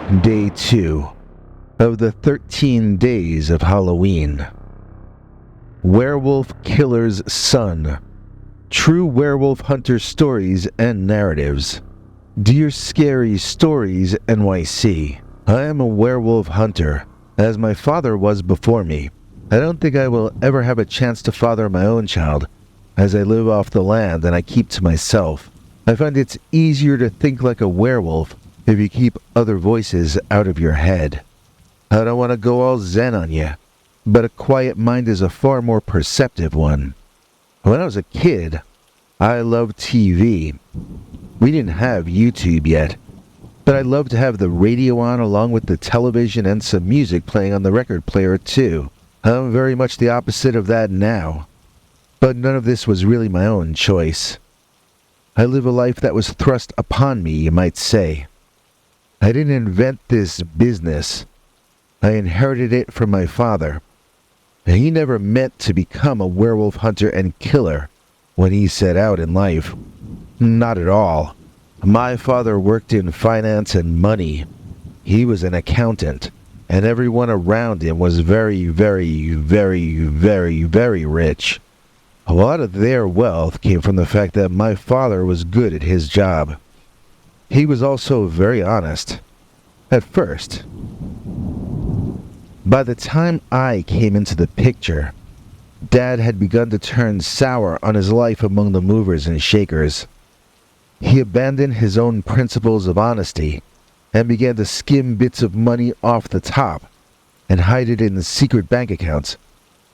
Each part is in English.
Day 2 of the 13 days of Halloween. Werewolf Killer's Son. True Werewolf Hunter Stories and Narratives. Dear Scary Stories NYC. I am a werewolf hunter, as my father was before me. I don't think I will ever have a chance to father my own child, as I live off the land and I keep to myself. I find it's easier to think like a werewolf if you keep other voices out of your head. I don't want to go all zen on you, but a quiet mind is a far more perceptive one. When I was a kid, I loved TV. We didn't have YouTube yet, but I loved to have the radio on along with the television and some music playing on the record player too. I'm very much the opposite of that now, but none of this was really my own choice. I live a life that was thrust upon me, you might say. I didn't invent this business. I inherited it from my father. And he never meant to become a werewolf hunter and killer when he set out in life. Not at all. My father worked in finance and money. He was an accountant, and everyone around him was very, very, very, very, very rich. A lot of their wealth came from the fact that my father was good at his job. He was also very honest. At first. By the time I came into the picture, Dad had begun to turn sour on his life among the movers and shakers. He abandoned his own principles of honesty and began to skim bits of money off the top and hide it in secret bank accounts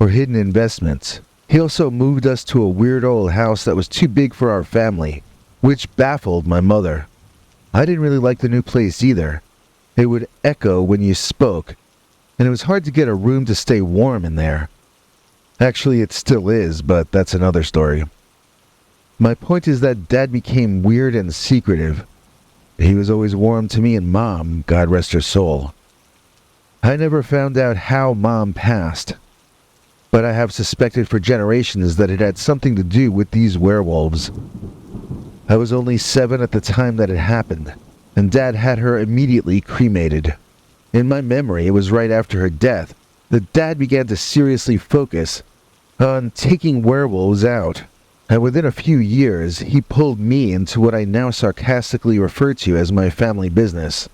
or hidden investments. He also moved us to a weird old house that was too big for our family, which baffled my mother. I didn't really like the new place either. It would echo when you spoke, and it was hard to get a room to stay warm in there. Actually, it still is, but that's another story. My point is that Dad became weird and secretive. He was always warm to me and Mom, God rest her soul. I never found out how Mom passed, but I have suspected for generations that it had something to do with these werewolves. I was only 7 at the time that it happened, and Dad had her immediately cremated. In my memory, it was right after her death that Dad began to seriously focus on taking werewolves out, and within a few years, he pulled me into what I now sarcastically refer to as my family business.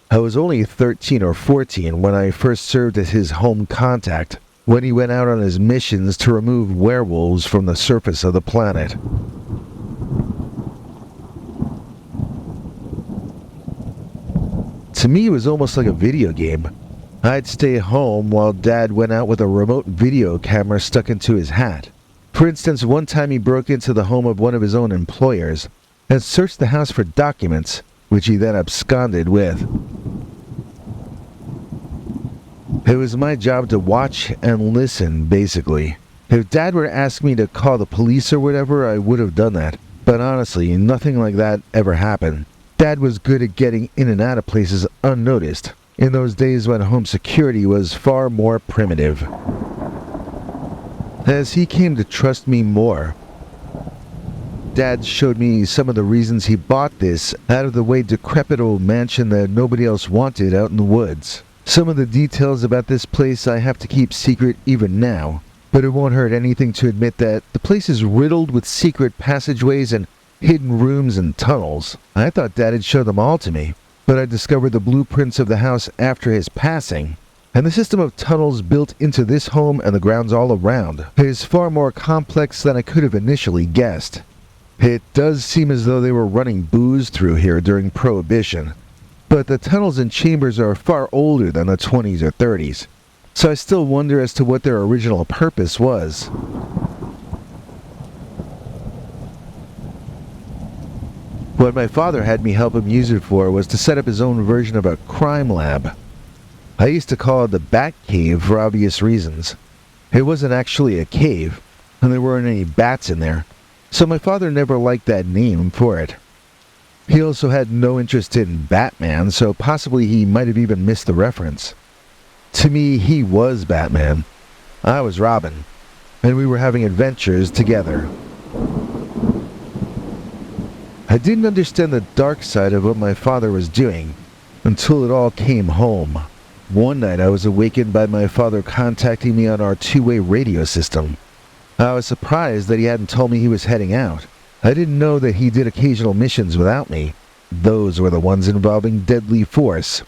I was only 13 or 14 when I first served as his home contact, when he went out on his missions to remove werewolves from the surface of the planet. To me, it was almost like a video game. I'd stay home while Dad went out with a remote video camera stuck into his hat. For instance, one time he broke into the home of one of his own employers and searched the house for documents, which he then absconded with. It was my job to watch and listen, basically. If Dad were to ask me to call the police or whatever, I would have done that. But honestly, nothing like that ever happened. Dad was good at getting in and out of places unnoticed, in those days when home security was far more primitive. As he came to trust me more, Dad showed me some of the reasons he bought this out-of-the-way decrepit old mansion that nobody else wanted out in the woods. Some of the details about this place I have to keep secret even now, but it won't hurt anything to admit that the place is riddled with secret passageways and hidden rooms and tunnels. I thought Dad had showed them all to me, but I discovered the blueprints of the house after his passing, and the system of tunnels built into this home and the grounds all around is far more complex than I could have initially guessed. It does seem as though they were running booze through here during Prohibition, but the tunnels and chambers are far older than the 20s or 30s, so I still wonder as to what their original purpose was. What my father had me help him use it for was to set up his own version of a crime lab. I used to call it the Bat Cave for obvious reasons. It wasn't actually a cave, and there weren't any bats in there, so my father never liked that name for it. He also had no interest in Batman, so possibly he might have even missed the reference. To me, he was Batman. I was Robin, and we were having adventures together. I didn't understand the dark side of what my father was doing, until it all came home. One night I was awakened by my father contacting me on our two-way radio system. I was surprised that he hadn't told me he was heading out. I didn't know that he did occasional missions without me. Those were the ones involving deadly force.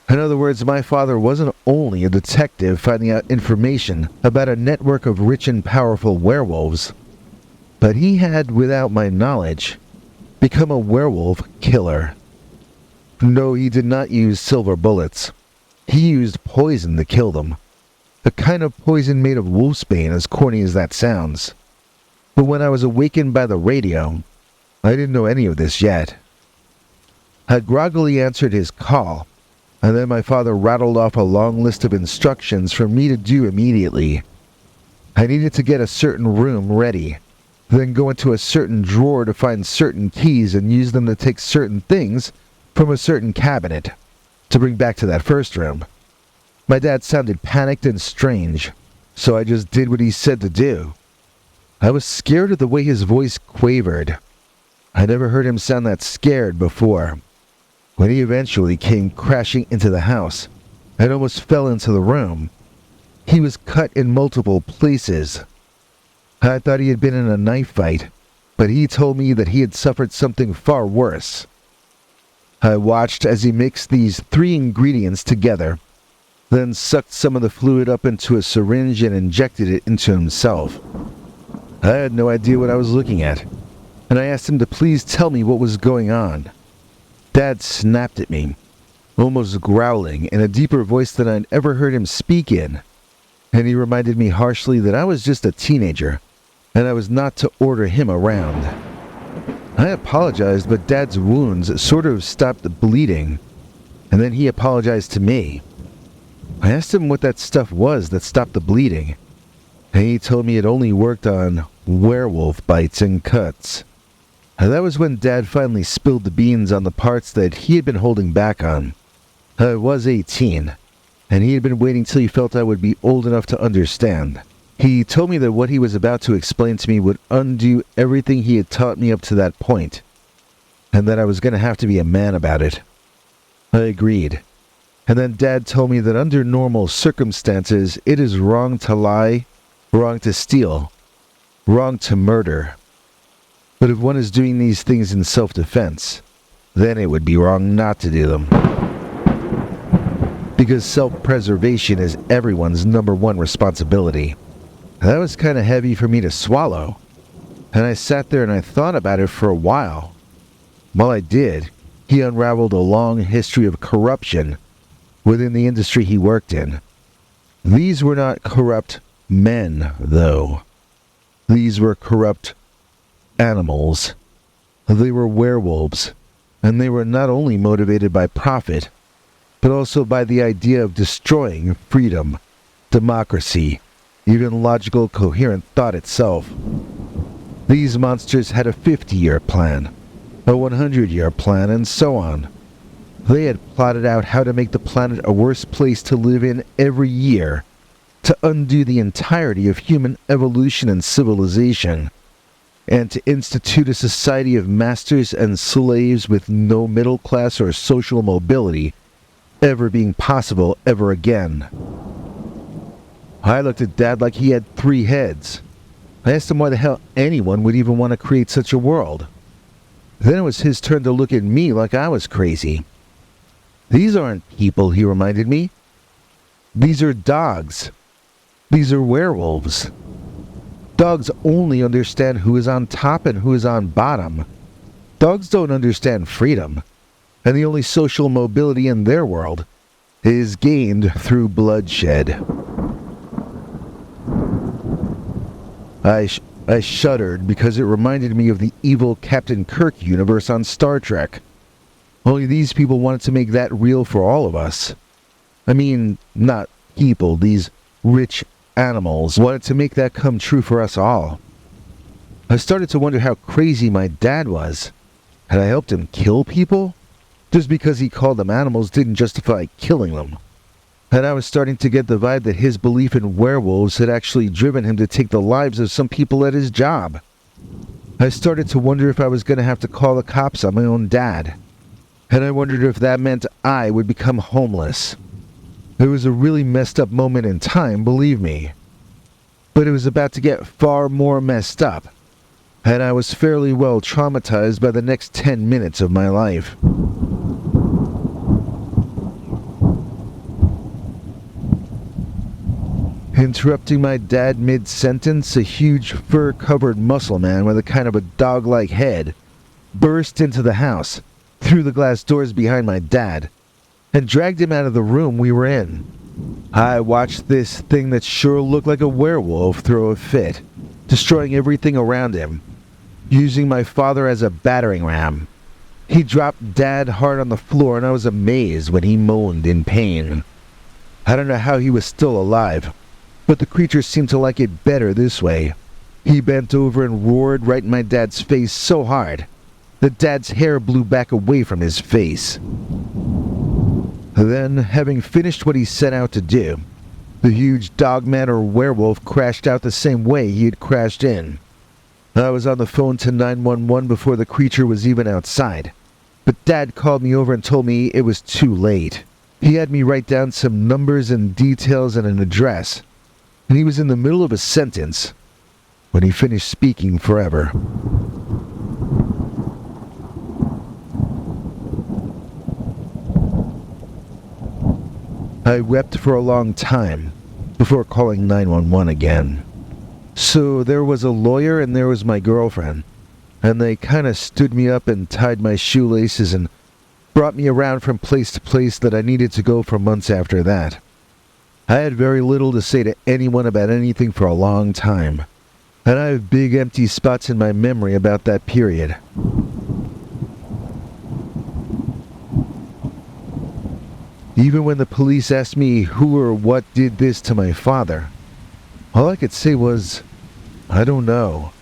In other words, my father wasn't only a detective finding out information about a network of rich and powerful werewolves, but he had, without my knowledge, become a werewolf killer. No, he did not use silver bullets. He used poison to kill them. A kind of poison made of wolfsbane, as corny as that sounds. But when I was awakened by the radio, I didn't know any of this yet. I groggily answered his call, and then my father rattled off a long list of instructions for me to do immediately. I needed to get a certain room ready, then go into a certain drawer to find certain keys and use them to take certain things from a certain cabinet to bring back to that first room. My dad sounded panicked and strange, so I just did what he said to do. I was scared of the way his voice quavered. I never heard him sound that scared before. When he eventually came crashing into the house, I almost fell into the room. He was cut in multiple places. I thought he had been in a knife fight, but he told me that he had suffered something far worse. I watched as he mixed these 3 ingredients together, then sucked some of the fluid up into a syringe and injected it into himself. I had no idea what I was looking at, and I asked him to please tell me what was going on. Dad snapped at me, almost growling in a deeper voice than I'd ever heard him speak in, and he reminded me harshly that I was just a teenager, and I was not to order him around. I apologized, but Dad's wounds sort of stopped bleeding, and then he apologized to me. I asked him what that stuff was that stopped the bleeding, and he told me it only worked on werewolf bites and cuts. And that was when Dad finally spilled the beans on the parts that he had been holding back on. I was 18, and he had been waiting till he felt I would be old enough to understand. He told me that what he was about to explain to me would undo everything he had taught me up to that point, and that I was going to have to be a man about it. I agreed. And then Dad told me that under normal circumstances, it is wrong to lie, wrong to steal, wrong to murder. But if one is doing these things in self-defense, then it would be wrong not to do them. Because self-preservation is everyone's #1 responsibility. That was kind of heavy for me to swallow, and I sat there and I thought about it for a while. While I did, he unraveled a long history of corruption within the industry he worked in. These were not corrupt men, though. These were corrupt animals. They were werewolves, and they were not only motivated by profit, but also by the idea of destroying freedom, democracy, even logical, coherent thought itself. These monsters had a 50-year plan, a 100-year plan, and so on. They had plotted out how to make the planet a worse place to live in every year, to undo the entirety of human evolution and civilization, and to institute a society of masters and slaves with no middle class or social mobility ever being possible ever again. I looked at Dad like he had 3 heads. I asked him why the hell anyone would even want to create such a world. Then it was his turn to look at me like I was crazy. These aren't people, he reminded me. These are dogs. These are werewolves. Dogs only understand who is on top and who is on bottom. Dogs don't understand freedom, and the only social mobility in their world is gained through bloodshed. I shuddered because it reminded me of the evil Captain Kirk universe on Star Trek. Only these people wanted to make that real for all of us. I mean, not people, these rich animals wanted to make that come true for us all. I started to wonder how crazy my dad was. Had I helped him kill people? Just because he called them animals didn't justify killing them. And I was starting to get the vibe that his belief in werewolves had actually driven him to take the lives of some people at his job. I started to wonder if I was going to have to call the cops on my own dad. and I wondered if that meant I would become homeless. It was a really messed up moment in time, believe me. But it was about to get far more messed up, and I was fairly well traumatized by the next 10 minutes of my life. Interrupting my dad mid-sentence, a huge fur-covered muscle man with a kind of a dog-like head burst into the house, through the glass doors behind my dad, and dragged him out of the room we were in. I watched this thing that sure looked like a werewolf throw a fit, destroying everything around him, using my father as a battering ram. He dropped Dad hard on the floor, and I was amazed when he moaned in pain. I don't know how he was still alive, but the creature seemed to like it better this way. He bent over and roared right in my dad's face so hard that Dad's hair blew back away from his face. Then, having finished what he set out to do, the huge dogman or werewolf crashed out the same way he had crashed in. I was on the phone to 911 before the creature was even outside, but Dad called me over and told me it was too late. He had me write down some numbers and details and an address, and he was in the middle of a sentence when he finished speaking forever. I wept for a long time before calling 911 again. So there was a lawyer and there was my girlfriend, and they kind of stood me up and tied my shoelaces and brought me around from place to place that I needed to go for months after that. I had very little to say to anyone about anything for a long time, and I have big empty spots in my memory about that period. Even when the police asked me who or what did this to my father, all I could say was, I don't know,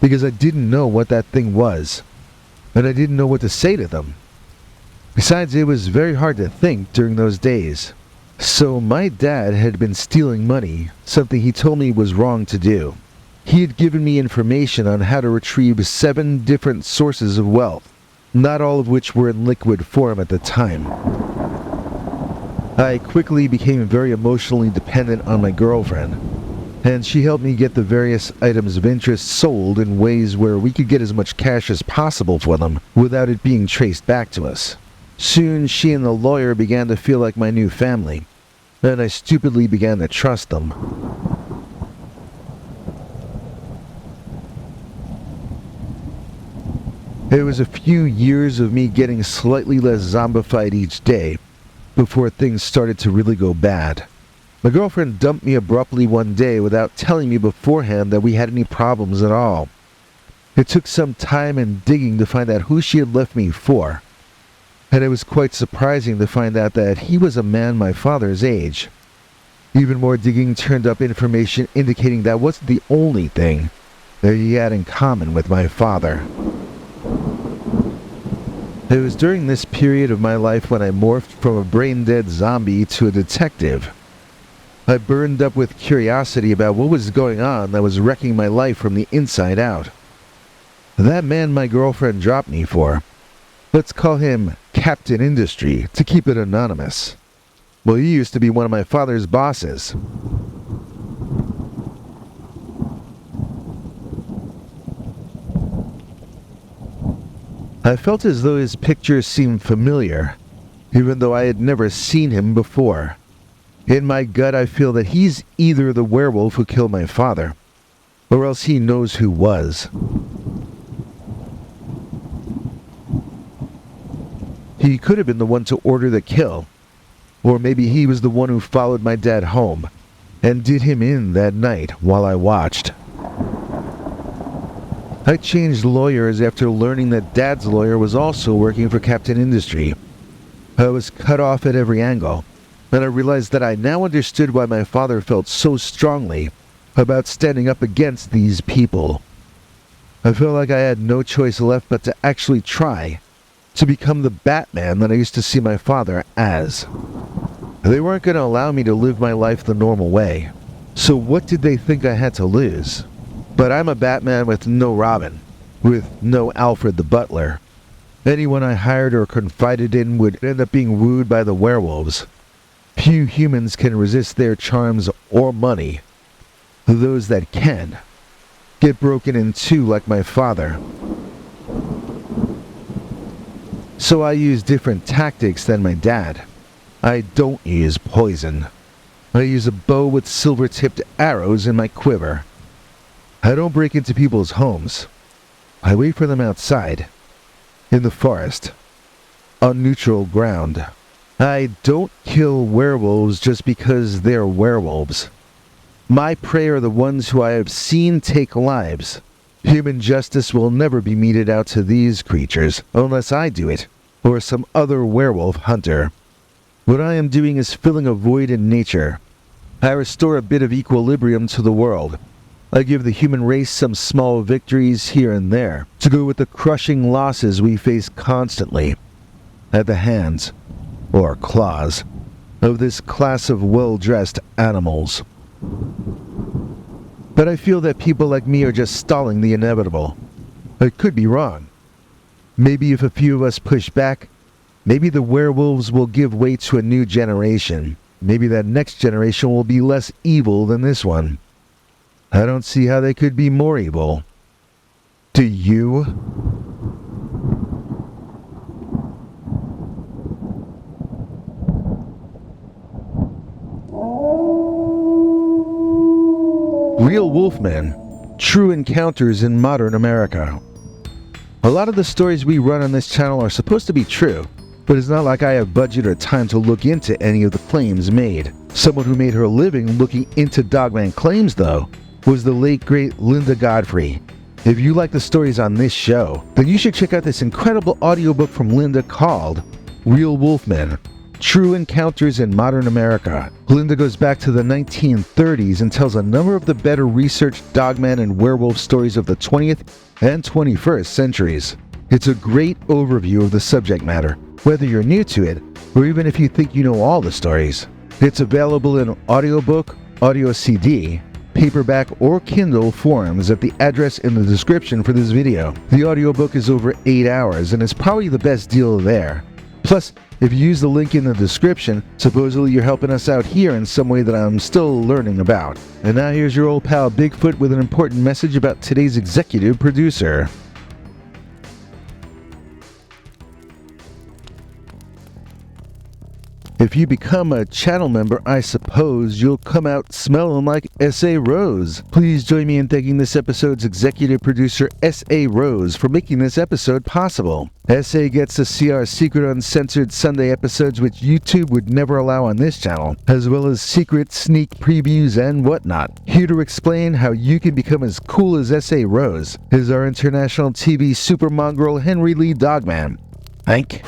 because I didn't know what that thing was, and I didn't know what to say to them. Besides, it was very hard to think during those days. So my dad had been stealing money, something he told me was wrong to do. He had given me information on how to retrieve 7 different sources of wealth, not all of which were in liquid form at the time. I quickly became very emotionally dependent on my girlfriend, and she helped me get the various items of interest sold in ways where we could get as much cash as possible for them without it being traced back to us. Soon she and the lawyer began to feel like my new family, and I stupidly began to trust them. It was a few years of me getting slightly less zombified each day before things started to really go bad. My girlfriend dumped me abruptly one day without telling me beforehand that we had any problems at all. It took some time and digging to find out who she had left me for, and it was quite surprising to find out that he was a man my father's age. Even more digging turned up information indicating that wasn't the only thing that he had in common with my father. It was during this period of my life when I morphed from a brain-dead zombie to a detective. I burned up with curiosity about what was going on that was wrecking my life from the inside out. That man my girlfriend dropped me for, let's call him Captain Industry to keep it anonymous. Well, he used to be one of my father's bosses. I felt as though his picture seemed familiar, even though I had never seen him before. In my gut, I feel that he's either the werewolf who killed my father, or else he knows who was. He could have been the one to order the kill, or maybe he was the one who followed my dad home and did him in that night while I watched. I changed lawyers after learning that Dad's lawyer was also working for Captain Industry. I was cut off at every angle, and I realized that I now understood why my father felt so strongly about standing up against these people. I felt like I had no choice left but to actually try to become the Batman that I used to see my father as. They weren't going to allow me to live my life the normal way, so what did they think I had to lose? But I'm a Batman with no Robin, with no Alfred the Butler. Anyone I hired or confided in would end up being wooed by the werewolves. Few humans can resist their charms or money. Those that can get broken in two like my father. So I use different tactics than my dad. I don't use poison. I use a bow with silver-tipped arrows in my quiver. I don't break into people's homes. I wait for them outside, in the forest, on neutral ground. I don't kill werewolves just because they're werewolves. My prey are the ones who I have seen take lives. Human justice will never be meted out to these creatures unless I do it, or some other werewolf hunter. What I am doing is filling a void in nature. I restore a bit of equilibrium to the world. I give the human race some small victories here and there, to go with the crushing losses we face constantly, at the hands, or claws, of this class of well-dressed animals. But I feel that people like me are just stalling the inevitable. I could be wrong. Maybe if a few of us push back, maybe the werewolves will give way to a new generation. Maybe that next generation will be less evil than this one. I don't see how they could be more evil. Do you? Real Wolfmen, True Encounters in Modern America. A lot of the stories we run on this channel are supposed to be true, but it's not like I have budget or time to look into any of the claims made. Someone who made her living looking into Dogman claims, though, was the late great Linda Godfrey. If you like the stories on this show, then you should check out this incredible audiobook from Linda called Real Wolfmen, True Encounters in Modern America. Linda goes back to the 1930s and tells a number of the better researched dogman and werewolf stories of the 20th and 21st centuries. It's a great overview of the subject matter, whether you're new to it or even if you think you know all the stories. It's available in audiobook, audio CD, paperback, or Kindle forms at the address in the description for this video. The audiobook is over 8 hours and is probably the best deal there. Plus, if you use the link in the description, supposedly you're helping us out here in some way that I'm still learning about. And now here's your old pal Bigfoot with an important message about today's executive producer. If you become a channel member, I suppose you'll come out smelling like S.A. Rose. Please join me in thanking this episode's executive producer, S.A. Rose, for making this episode possible. S.A. gets to see our secret uncensored Sunday episodes which YouTube would never allow on this channel, as well as secret sneak previews and whatnot. Here to explain how you can become as cool as S.A. Rose is our international TV super mongrel Henry Lee Dogman. Hank?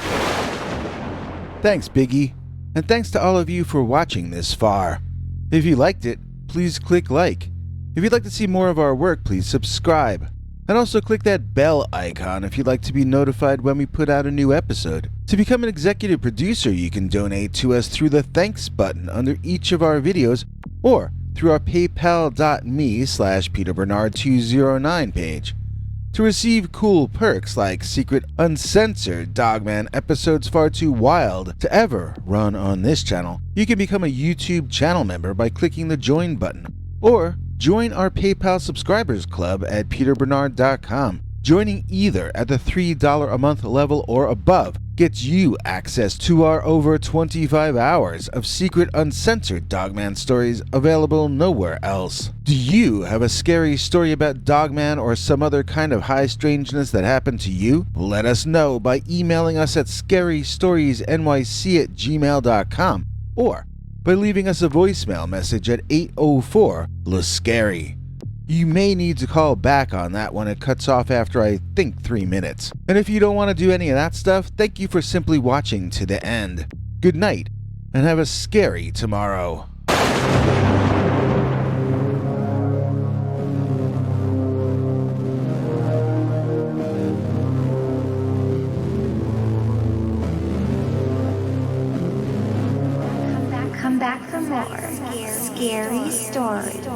Thanks, Biggie. And thanks to all of you for watching this far. If you liked it, please click like. If you'd like to see more of our work, please subscribe. And also click that bell icon if you'd like to be notified when we put out a new episode. To become an executive producer, you can donate to us through the thanks button under each of our videos or through our paypal.me/PeterBernard209 page. To receive cool perks like secret uncensored Dogman episodes far too wild to ever run on this channel, you can become a YouTube channel member by clicking the join button, or join our PayPal subscribers club at peterbernard.com. Joining either at the $3 a month level or above gets you access to our over 25 hours of secret uncensored Dogman stories available nowhere else. Do you have a scary story about Dogman or some other kind of high strangeness that happened to you? Let us know by emailing us at scarystoriesnyc@gmail.com or by leaving us a voicemail message at 804-LA-SCARY. You may need to call back on that when it cuts off after I think 3 minutes. And if you don't want to do any of that stuff, thank you for simply watching to the end. Good night, and have a scary tomorrow. Come back for more scary stories.